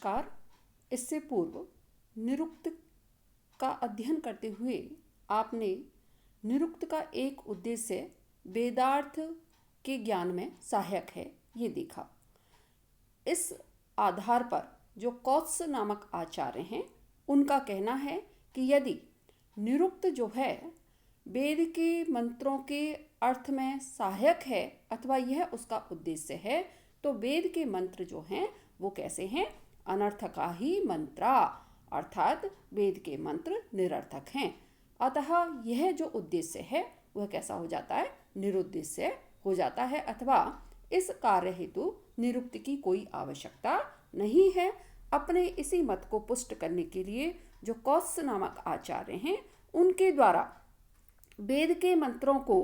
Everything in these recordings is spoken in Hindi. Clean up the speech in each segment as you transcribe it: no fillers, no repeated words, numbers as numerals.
नमस्कार। इससे पूर्व निरुक्त का अध्ययन करते हुए आपने निरुक्त का एक उद्देश्य वेदार्थ के ज्ञान में सहायक है ये देखा। इस आधार पर जो कौत्स नामक आचार्य हैं उनका कहना है कि यदि निरुक्त जो है वेद के मंत्रों के अर्थ में सहायक है अथवा यह उसका उद्देश्य है तो वेद के मंत्र जो हैं वो कैसे हैं? अनर्थका ही मंत्रा, अर्थात वेद के मंत्र निरर्थक हैं। अतः यह जो उद्देश्य है वह कैसा हो जाता है? निरुद्देश्य हो जाता है अथवा इस कार्य हेतु निरुक्ति की कोई आवश्यकता नहीं है। अपने इसी मत को पुष्ट करने के लिए जो कौत्स नामक आचार्य हैं उनके द्वारा वेद के मंत्रों को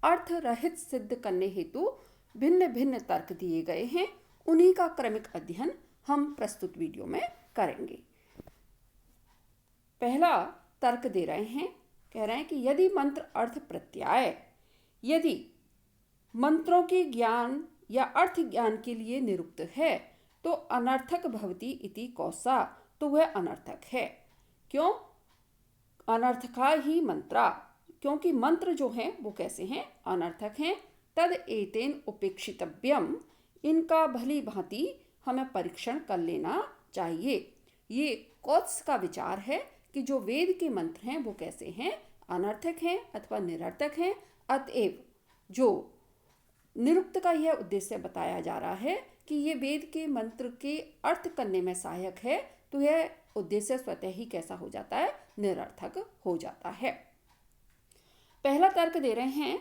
अर्थ रहित सिद्ध करने हेतु भिन्न भिन्न तर्क दिए गए हैं। उन्हीं का क्रमिक अध्ययन हम प्रस्तुत वीडियो में करेंगे। पहला तर्क दे रहे हैं, कह रहे हैं कि यदि मंत्र अर्थ प्रत्यय यदि मंत्रों के ज्ञान या अर्थ ज्ञान के लिए निरुक्त है तो अनर्थक भवति इति कौसा, तो वह अनर्थक है। क्यों? अनर्थका ही मंत्रा, क्योंकि मंत्र जो हैं वो कैसे हैं? अनर्थक हैं। तद एतेन उपेक्षितव्यम, इनका भली भांति हमें परीक्षण कर लेना चाहिए। ये कौत्स का विचार है कि जो वेद के मंत्र हैं वो कैसे हैं? अनर्थक हैं अथवा निरर्थक हैं। अतएव जो निरुक्त का यह उद्देश्य बताया जा रहा है कि ये वेद के मंत्र के अर्थ करने में सहायक है तो यह उद्देश्य स्वतः ही कैसा हो जाता है? निरर्थक हो जाता है। पहला तर्क दे रहे हैं,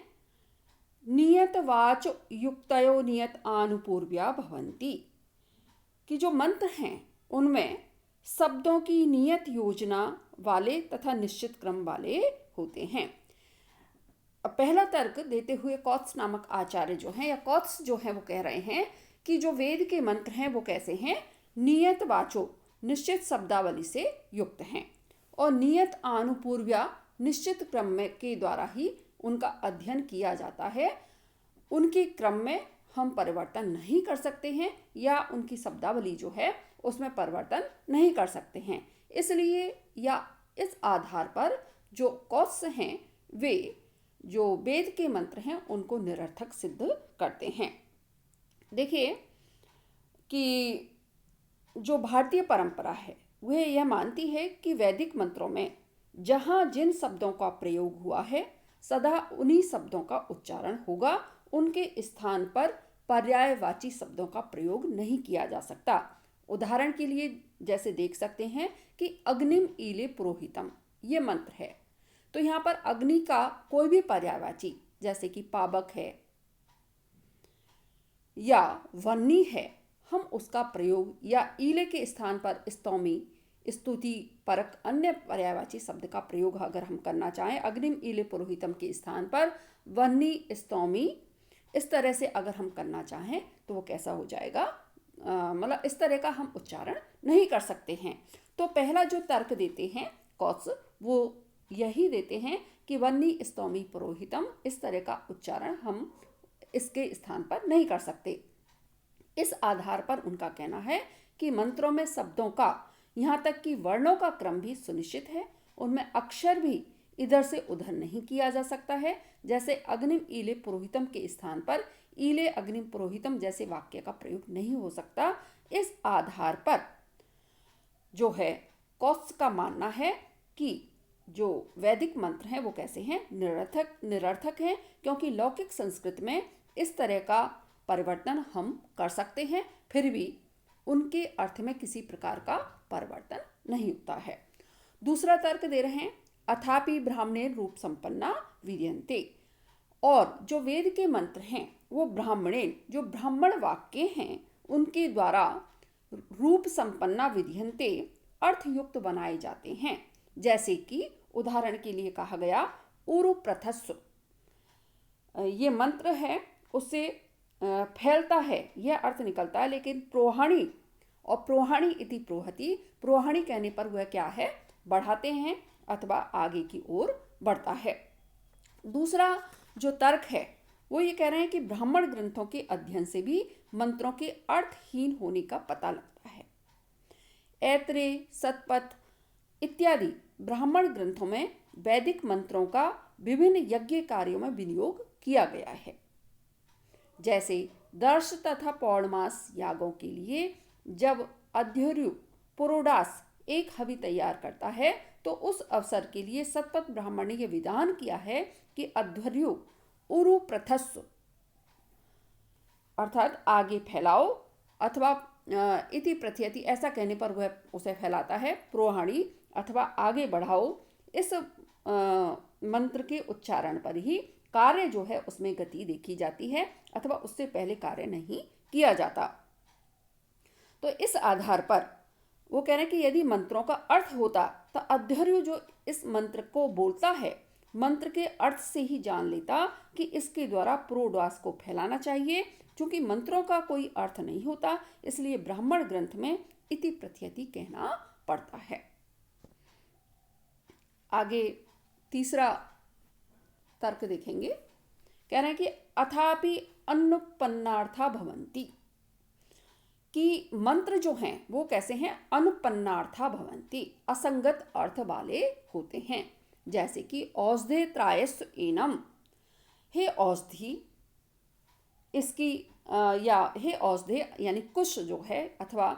नियत वाच युक्तयो नियत आनुपूर्व्या भवन्ति, कि जो मंत्र हैं उनमें शब्दों की नियत योजना वाले तथा निश्चित क्रम वाले होते हैं। पहला तर्क देते हुए कौत्स नामक आचार्य जो हैं या कौत्स जो हैं वो कह रहे हैं कि जो वेद के मंत्र हैं वो कैसे हैं? नियत वाचो, निश्चित शब्दावली से युक्त हैं और नियत आनुपूर्व्या, निश्चित क्रम में के द्वारा ही उनका अध्ययन किया जाता है। उनके क्रम में हम परिवर्तन नहीं कर सकते हैं या उनकी शब्दावली जो है उसमें परिवर्तन नहीं कर सकते हैं। इसलिए या इस आधार पर जो कौत्स हैं वे जो वेद के मंत्र हैं उनको निरर्थक सिद्ध करते हैं। देखिए कि जो भारतीय परंपरा है वह यह मानती है कि वैदिक मंत्रों में जहाँ जिन शब्दों का प्रयोग हुआ है सदा उन्हीं शब्दों का उच्चारण होगा। उनके स्थान पर पर्यायवाची शब्दों का प्रयोग नहीं किया जा सकता। उदाहरण के लिए जैसे देख सकते हैं कि अग्निम ईले पुरोहितम ये मंत्र है तो यहाँ पर अग्नि का कोई भी पर्यायवाची जैसे कि पावक है या वन्नी है हम उसका प्रयोग या ईले के स्थान पर स्तौमी, स्तुति परक अन्य पर्यायवाची शब्द का प्रयोग अगर हम करना चाहें, अग्निम ईले पुरोहितम के स्थान पर वन्नी, स्तौमी इस तरह से अगर हम करना चाहें तो वो कैसा हो जाएगा? मतलब इस तरह का हम उच्चारण नहीं कर सकते हैं। तो पहला जो तर्क देते हैं कौत्स वो यही देते हैं कि वन्नी, स्तौमी, पुरोहितम इस तरह का उच्चारण हम इसके स्थान पर नहीं कर सकते। इस आधार पर उनका कहना है कि मंत्रों में शब्दों का यहाँ तक कि वर्णों का क्रम भी सुनिश्चित है, उनमें अक्षर भी इधर से उधर नहीं किया जा सकता है। जैसे अग्निम ईले पुरोहितम के स्थान पर ईले अग्निम पुरोहितम जैसे वाक्य का प्रयोग नहीं हो सकता। इस आधार पर जो है कौत्स का मानना है कि जो वैदिक मंत्र हैं वो कैसे हैं? निरर्थक हैं, क्योंकि लौकिक संस्कृत में इस तरह का परिवर्तन हम कर सकते हैं फिर भी उनके अर्थ में किसी प्रकार का परिवर्तन नहीं होता है। दूसरा तर्क दे रहे हैं, अथापि ब्राह्मणे रूप संपन्ना विद्यन्ते, और जो वेद के मंत्र हैं वो ब्राह्मणेन जो ब्राह्मण वाक्य हैं उनके द्वारा रूप संपन्ना विद्यन्ते अर्थयुक्त बनाए जाते हैं। जैसे कि उदाहरण के लिए कहा गया उरु प्रथस्व, ये मंत्र है उससे फैलता है यह अर्थ निकलता है, लेकिन प्रोहाणी और प्रोहाणी इति प्रोहति, प्रोहाणी कहने पर वह क्या है? बढ़ाते हैं अथवा आगे की ओर बढ़ता है। दूसरा जो तर्क है वो ये कह रहे हैं कि ब्राह्मण ग्रंथों के अध्ययन से भी मंत्रों के अर्थहीन होने का पता लगता है। ऐत्रेय, सतपथ इत्यादि ब्राह्मण ग्रंथों में वैदिक मंत्रों का विभिन्न यज्ञ कार्यों में विनियोग किया गया है। जैसे दर्श तथा पौर्णमास यागों के लिए जब अध्वर्यु पुरोडास एक हवि तैयार करता है तो उस अवसर के लिए सतपथ ब्राह्मण ने यह विधान किया है कि अध्वर्यु उरु प्रथस्व अर्थात आगे फैलाओ अथवा इति प्रथयति ऐसा कहने पर वह उसे फैलाता है, प्रोहाणी अथवा आगे बढ़ाओ। इस मंत्र के उच्चारण पर ही कार्य जो है उसमें गति देखी जाती है अथवा उससे पहले कार्य नहीं किया जाता। तो इस आधार पर वो कह रहे हैं कि यदि मंत्रों का अर्थ होता तो अध्वर्यु जो इस मंत्र को बोलता है मंत्र के अर्थ से ही जान लेता कि इसके द्वारा प्रोडास को फैलाना चाहिए। चूंकि मंत्रों का कोई अर्थ नहीं होता इसलिए ब्राह्मण ग्रंथ में इति प्रथयति कहना पड़ता है। आगे तीसरा तर्क देखेंगे। कह रहे हैं कि अथापि अनुपन्नार्था भवन्ति, कि मंत्र जो हैं वो कैसे हैं, अनुपन्नार्था भवन्ति, असंगत अर्थ वाले होते हैं। जैसे कि औषधे त्रायस्व एनम, हे औषधि इसकी या हे औषधे यानी कुश जो है अथवा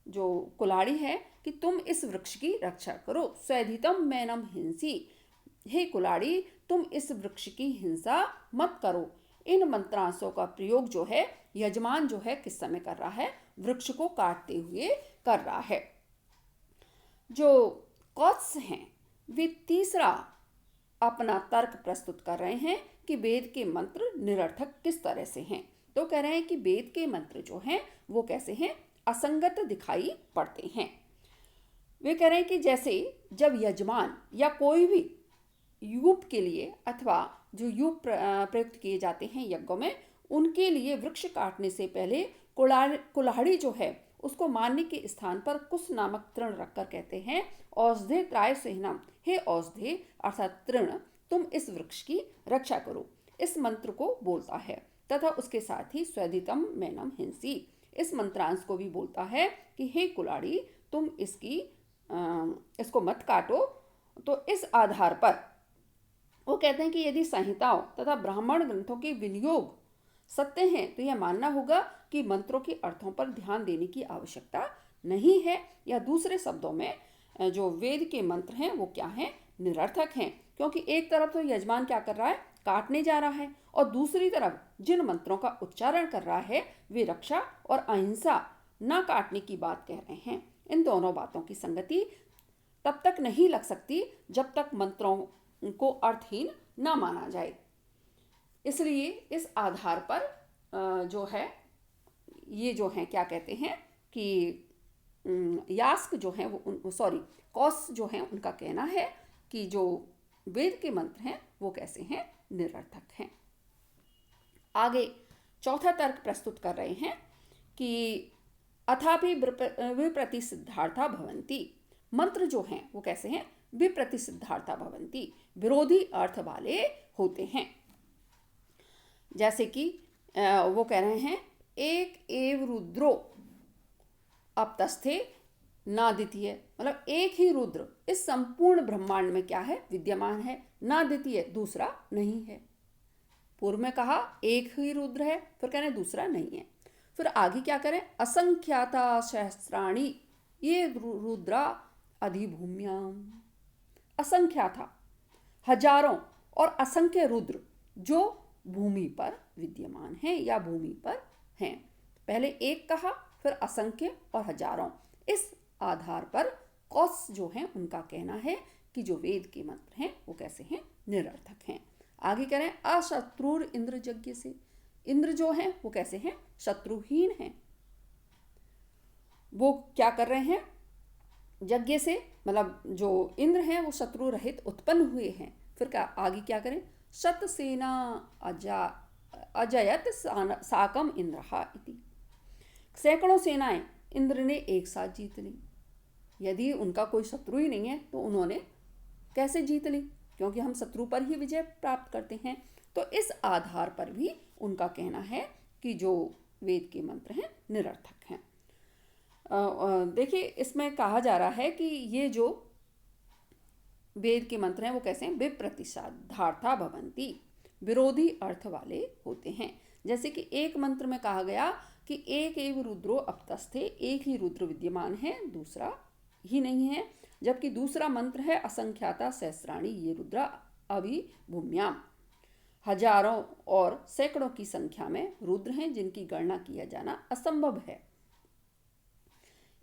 जो कुल्हाड़ी है कि तुम इस वृक्ष की रक्षा करो। स्वैधितम मैनम हिंसी, हे कुल्हाड़ी तुम इस वृक्ष की हिंसा मत करो। इन मंत्रांशों का प्रयोग जो है यजमान जो है किस समय कर रहा है, वृक्ष को काटते हुए कर रहा है। जो कौत्स हैं वे तीसरा अपना तर्क प्रस्तुत कर रहे हैं कि वेद के मंत्र निरर्थक किस तरह से हैं। तो कह रहे हैं कि वेद के मंत्र जो हैं वो कैसे हैं, असंगत दिखाई पड़ते हैं। वे कह रहे हैं कि जैसे जब यजमान या कोई भी यूप के लिए अथवा जो यूप प्रयुक्त किए जाते हैं यज्ञों में, उनके लिए वृक्ष काटने से पहले कुल्हाड़ी जो है उसको मारने के स्थान पर कुश नामक तृण रखकर कहते हैं औषधे त्राय सेहनम, हे औषधे अर्थात तृण तुम इस वृक्ष की रक्षा करो। इस मंत्र को बोलता है तथा उसके साथ ही स्वैधितम मैनम हिंसी, इस मंत्रांश को भी बोलता है कि हे कुल्हाड़ी तुम इसको मत काटो। तो इस आधार पर वो कहते हैं कि यदि संहिताओं तथा ब्राह्मण ग्रंथों के विनियोग सत्य हैं तो यह मानना होगा कि मंत्रों के अर्थों पर ध्यान देने की आवश्यकता नहीं है, या दूसरे शब्दों में जो वेद के मंत्र हैं वो क्या हैं, निरर्थक हैं। क्योंकि एक तरफ तो यजमान क्या कर रहा है, काटने जा रहा है, और दूसरी तरफ जिन मंत्रों का उच्चारण कर रहा है वे रक्षा और अहिंसा न काटने की बात कह रहे हैं। इन दोनों बातों की संगति तब तक नहीं लग सकती जब तक मंत्रों को अर्थहीन न माना जाए। इसलिए इस आधार पर जो है ये जो है क्या कहते हैं कि यास्क जो है वो कौस जो है उनका कहना है कि जो वेद के मंत्र हैं वो कैसे हैं, निरर्थक हैं। आगे चौथा तर्क प्रस्तुत कर रहे हैं कि अथापि विप्रतिसिद्धार्था भवन्ति, मंत्र जो हैं वो कैसे हैं, विप्रतिसिद्धार्था भवन्ति, विरोधी अर्थ वाले होते हैं। जैसे कि वो कह रहे हैं एक एव रुद्रो अपतस्थे ना द्वितीय, मतलब एक ही रुद्र इस संपूर्ण ब्रह्मांड में क्या है, विद्यमान है, ना द्वितीय दूसरा नहीं है। पूर्व में कहा एक ही रुद्र है, फिर कह रहे हैं दूसरा नहीं है। फिर आगे क्या करें, असंख्याता सहस्राणी ये रुद्रा अधिभूम्याम, असंख्याता हजारों और असंख्य रुद्र जो भूमि पर विद्यमान हैं या भूमि पर हैं। पहले एक कहा फिर असंख्य और हजारों। इस आधार पर कौस जो हैं उनका कहना है कि जो वेद के मंत्र हैं वो कैसे हैं, निरर्थक हैं। आगे कह रहे हैं अशत्रुर इंद्र यज्ञ से, इंद्र जो हैं वो कैसे हैं, शत्रुहीन हैं। वो क्या कर रहे हैं, यज्ञ से मतलब जो इंद्र हैं वो शत्रु रहित उत्पन्न हुए हैं। फिर क्या आगे क्या करें, शत सेना अजयत साकम इंद्रहा इति, सैकड़ों सेनाएं इंद्र ने एक साथ जीत ली। यदि उनका कोई शत्रु ही नहीं है तो उन्होंने कैसे जीत ली, क्योंकि हम शत्रु पर ही विजय प्राप्त करते हैं। तो इस आधार पर भी उनका कहना है कि जो वेद के मंत्र हैं निरर्थक हैं। देखिए, इसमें कहा जा रहा है कि ये जो वेद के मंत्र हैं वो कैसे हैं, विप्रतिषाधार्था भवन्ति, विरोधी अर्थ वाले होते हैं। जैसे कि एक मंत्र में कहा गया कि एक एव रुद्रो अपतस्थे, एक ही रुद्र विद्यमान है, दूसरा ही नहीं है। जबकि दूसरा मंत्र है असंख्याता सहस्राणी ये रुद्रा अभिभूम्याम, हजारों और सैकड़ों की संख्या में रुद्र हैं जिनकी गणना किया जाना असंभव है।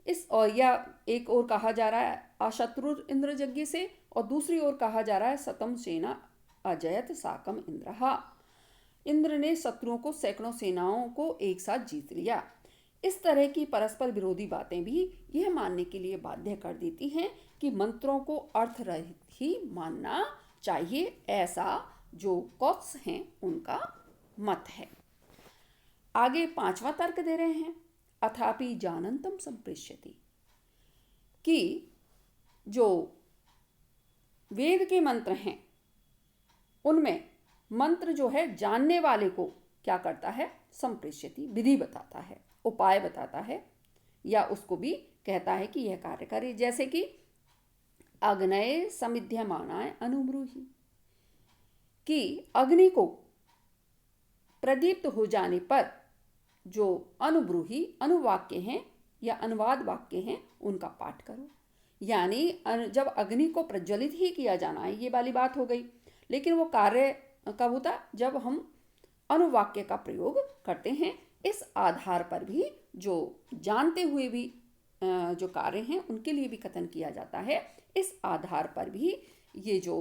इस और या एक और कहा जा रहा है अशत्रुर इंद्र यज्ञ से, और दूसरी ओर कहा जा रहा है सतम सेना अजयत साकम इंद्रहा, इंद्र ने शत्रुओं को सैकड़ों सेनाओं को एक साथ जीत लिया। इस तरह की परस्पर विरोधी बातें भी यह मानने के लिए बाध्य कर देती हैं कि मंत्रों को अर्थ रहित ही मानना चाहिए, ऐसा जो कौत्स हैं उनका मत है। आगे पांचवा तर्क दे रहे हैं, अथापि जानंतम संप्रेष्यति, कि जो वेद के मंत्र हैं उनमें मंत्र जो है जानने वाले को क्या करता है, संप्रेष्यति, विधि बताता है, उपाय बताता है, या उसको भी कहता है कि यह कार्य करे। जैसे कि अग्नये समिध्यमानाय अनुब्रूहि, कि अग्नि को प्रदीप्त हो जाने पर जो अनुब्रूहि अनुवाक्य हैं या अनुवाद वाक्य हैं उनका पाठ करो। यानी जब अग्नि को प्रज्वलित ही किया जाना है, ये वाली बात हो गई, लेकिन वो कार्य कब होता, जब हम अनुवाक्य का प्रयोग करते हैं। इस आधार पर भी जो जानते हुए भी जो कार्य हैं उनके लिए भी कथन किया जाता है। इस आधार पर भी ये जो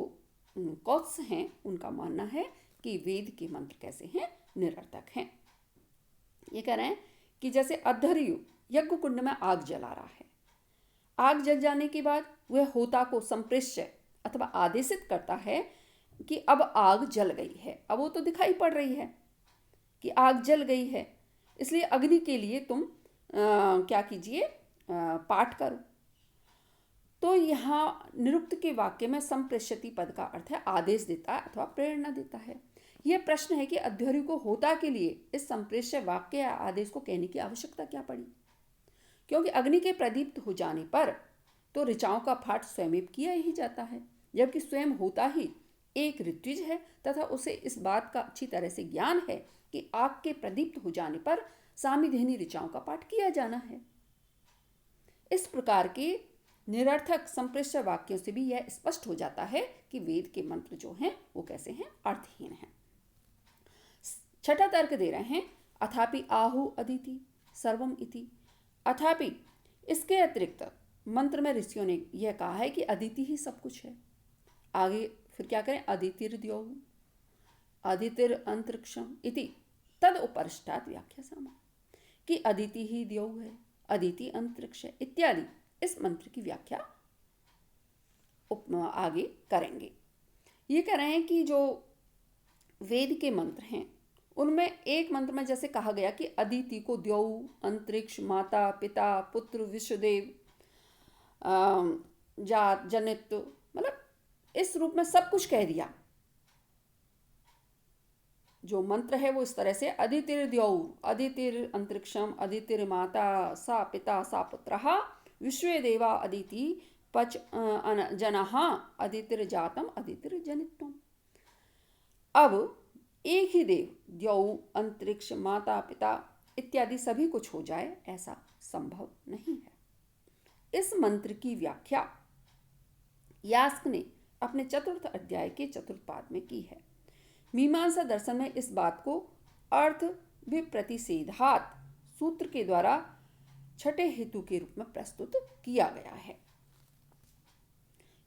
कौत्स हैं उनका मानना है कि वेद के मंत्र कैसे हैं, निरर्थक हैं। ये कह रहे हैं कि जैसे अध्वर्यु यज्ञ कुंड में आग जला रहा है, आग जल जाने के बाद वह होता को संप्रेष्य अथवा आदेशित करता है कि अब आग जल गई है। अब वो तो दिखाई पड़ रही है कि आग जल गई है, इसलिए अग्नि के लिए तुम क्या कीजिए, पाठ करो। तो यहाँ निरुक्त के वाक्य में संप्रेष्यति पद का अर्थ है आदेश देता है अथवा प्रेरणा देता है। यह प्रश्न है कि अध्वर्यु को होता के लिए इस संप्रेष्य वाक्य या आदेश को कहने की आवश्यकता क्या पड़ी, क्योंकि अग्नि के प्रदीप्त हो जाने पर तो ऋचाओं का पाठ स्वयं किया ही जाता है, जबकि स्वयं होता ही एक ऋत्विज है तथा उसे इस बात का अच्छी तरह से ज्ञान है कि आग के प्रदीप्त हो जाने पर सामिधेनी ऋचाओं का पाठ किया जाना है। इस प्रकार के निरर्थक संप्रेष्य वाक्यों से भी यह स्पष्ट हो जाता है कि वेद के मंत्र जो हैं वो कैसे हैं, अर्थहीन हैं। छठा तर्क दे रहे हैं, अथापि आहु अदिति सर्वम इति, अथापि इसके अतिरिक्त मंत्र में ऋषियों ने यह कहा है कि अदिति ही सब कुछ है। आगे फिर क्या करें, अदितिर द्यौ अदितिर अंतरिक्षम इति तद उपरिष्टात् व्याख्या सामा, कि अदिति ही द्यौ है, अदिति अंतरिक्ष है इत्यादि इस मंत्र की व्याख्या आगे करेंगे। ये कह रहे हैं कि जो वेद के मंत्र हैं उनमें एक मंत्र में जैसे कहा गया कि अदिति को द्यौ, अंतरिक्ष, माता, पिता, पुत्र, विश्वदेव, जात, जनित्व, मतलब इस रूप में सब कुछ कह दिया। जो मंत्र है वो इस तरह से अदितिर द्यौ, अदितिर अंतरिक्षम, अदितिर माता, सा पिता, सा पुत्रः, विश्वे देवा अदिति पच जनः, अदितिर जातम, अदितिर जनित्वम। अब एक ही देव द्यौ, अंतरिक्ष, माता, पिता इत्यादि सभी कुछ हो जाए, ऐसा संभव नहीं है। इस मंत्र की व्याख्या यास्क ने अपने चतुर्थ अध्याय के चतुर्थ पाद में की है। मीमांसा दर्शन में इस बात को अर्थ विप्रतिषेधात सूत्र के द्वारा छठे हेतु के रूप में प्रस्तुत किया गया है।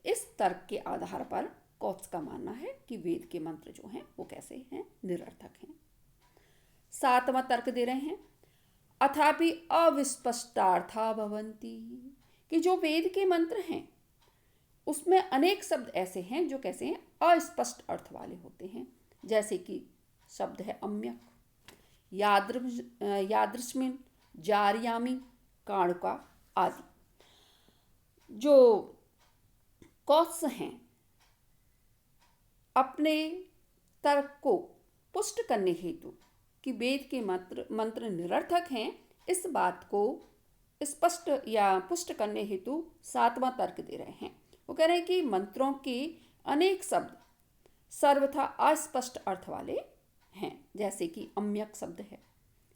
इस तर्क के आधार पर कौत्स का मानना है कि वेद के मंत्र जो हैं वो कैसे हैं, निरर्थक हैं। सातवां तर्क दे रहे हैं, अथापि अविस्पष्टार्था भवन्ति, कि जो वेद के मंत्र हैं उसमें अनेक शब्द ऐसे हैं जो कैसे हैं, अस्पष्ट अर्थ वाले होते हैं। जैसे कि शब्द है अम्यक, यादृश्मिन, जार्यामी, काणुका आदि। जो कौत्स हैं अपने तर्क को पुष्ट करने हेतु कि वेद के मंत्र निरर्थक हैं, इस बात को स्पष्ट या पुष्ट करने हेतु 7वां तर्क दे रहे हैं। वो कह रहे हैं कि मंत्रों के अनेक शब्द सर्वथा अस्पष्ट अर्थ वाले हैं, जैसे कि अम्यक शब्द है,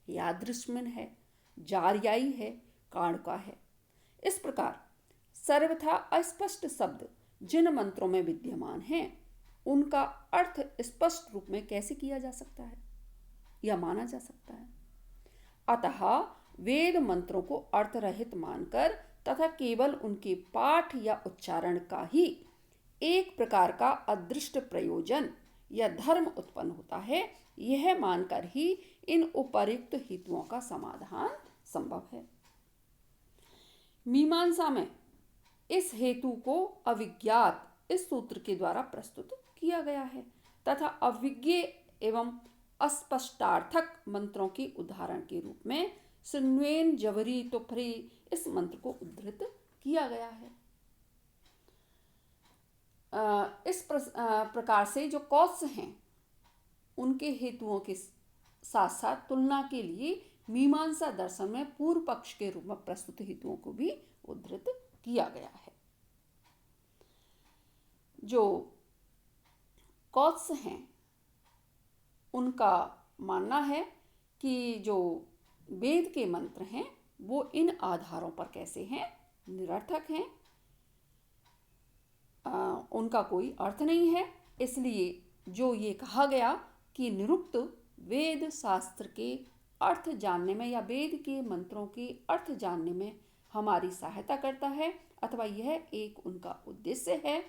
यादृश्मिन है, जार्यायी है, काणुका है। इस प्रकार सर्वथा अस्पष्ट शब्द जिन मंत्रों में विद्यमान हैं उनका अर्थ स्पष्ट रूप में कैसे किया जा सकता है या माना जा सकता है। अतः वेद मंत्रों को अर्थ रहित मानकर तथा केवल उनके पाठ या उच्चारण का ही एक प्रकार का अदृष्ट प्रयोजन या धर्म उत्पन्न होता है, यह मानकर ही इन उपर्युक्त हेतुओं का समाधान संभव है। मीमांसा में इस हेतु को अविज्ञात इस सूत्र के द्वारा प्रस्तुत किया गया है तथा अविज्ञेय एवं अस्पष्टार्थक मंत्रों के उदाहरण के रूप में सिन्वेन जवरी तुफरी इस मंत्र को उद्धृत किया गया है। इस प्रकार से जो कौत्स हैं उनके हेतुओं के साथ साथ तुलना के लिए मीमांसा दर्शन में पूर्व पक्ष के रूप में प्रस्तुत हेतुओं को भी उद्धृत किया गया है। जो कौत्स हैं उनका मानना है कि जो वेद के मंत्र हैं वो इन आधारों पर कैसे हैं, निरर्थक हैं, उनका कोई अर्थ नहीं है। इसलिए जो ये कहा गया कि निरुक्त वेद शास्त्र के अर्थ जानने में या वेद के मंत्रों के अर्थ जानने में हमारी सहायता करता है अथवा यह एक उनका उद्देश्य है,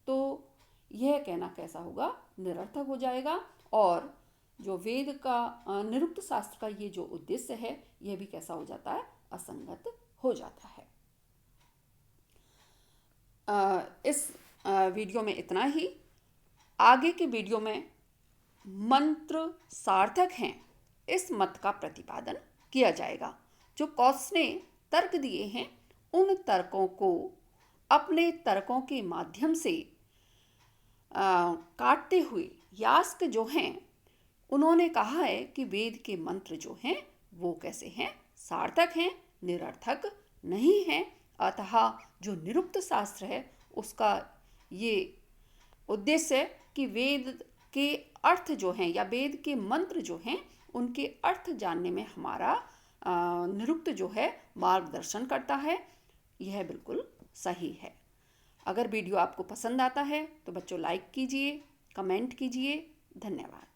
तो यह कहना कैसा होगा, निरर्थक हो जाएगा। और जो वेद का निरुक्त शास्त्र का ये जो उद्देश्य है यह भी कैसा हो जाता है, असंगत हो जाता है। इस वीडियो में इतना ही। आगे के वीडियो में मंत्र सार्थक हैं इस मत का प्रतिपादन किया जाएगा। जो कौत्स ने तर्क दिए हैं उन तर्कों को अपने तर्कों के माध्यम से काटते हुए यास्क जो हैं उन्होंने कहा है कि वेद के मंत्र जो हैं वो कैसे हैं, सार्थक हैं, निरर्थक नहीं हैं। अतः जो निरुक्त शास्त्र है उसका ये उद्देश्य है कि वेद के अर्थ जो हैं या वेद के मंत्र जो हैं उनके अर्थ जानने में हमारा निरुक्त जो है मार्गदर्शन करता है। यह बिल्कुल सही है। अगर वीडियो आपको पसंद आता है तो बच्चों लाइक कीजिए, कमेंट कीजिए। धन्यवाद।